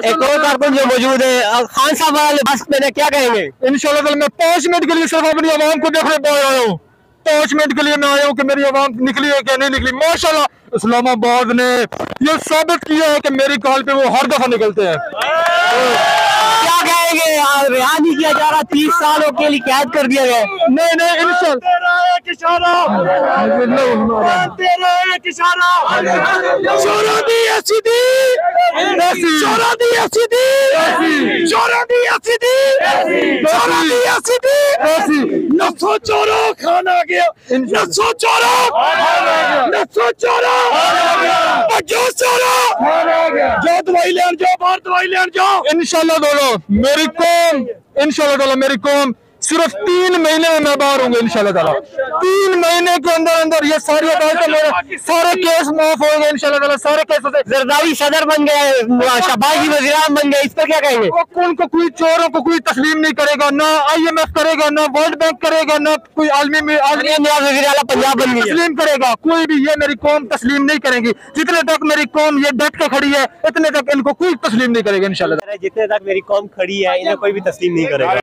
एक और कारकुन जो मौजूद है खान साहब वाले मास्क पहने, क्या कहेंगे? इंशाल्लाह मैं 5 मिनट के लिए सिर्फ अपनी आवाम को देखने पर आया हूँ। 5 मिनट के लिए मैं आया हूँ कि मेरी आवाम निकली है क्या नहीं निकली। माशाल्लाह इस्लामाबाद ने ये साबित किया है कि मेरी कॉल पे वो हर दफा निकलते हैं। क्या कहेंगे? रिहा नहीं किया जा रहा, 30 सालों के लिए कैद कर दिया गया। नहीं खाना गया जो दवाई लेन जाओ, बाहर दवाई लेन जाओ। इंशाल्लाह दोनों मेरी कौम, इंशाल्लाह ताला मेरी कौम सिर्फ 3 महीने में मैं बाहर होंगे इंशाल्लाह ताला। 3 महीने के अंदर अंदर ये सारी अदालतें मेरे सारे केस माफ होंगे इंशाल्लाह ताला। सारे केसों से जरदारी सदर बन गए, शाबाजी वज़ीर-ए-आज़म बन गए, इस पर क्या कहेंगे? उनको कोई चोरों को कोई तस्लीम नहीं करेगा, ना IMF करेगा, ना वर्ल्ड बैंक करेगा, ना कोई आलमी वज़ीर-ए-आज़म पंजाब बन गई तस्लीम करेगा। कोई भी ये मेरी कौम तस्लीम नहीं करेगी। जितने तक मेरी कौम ये डट के खड़ी है इतने तक इनको कोई तस्लीम नहीं करेगा इंशाल्लाह। जितने तक मेरी कौम खड़ी है इन्हें कोई भी तस्लीम नहीं करेगा।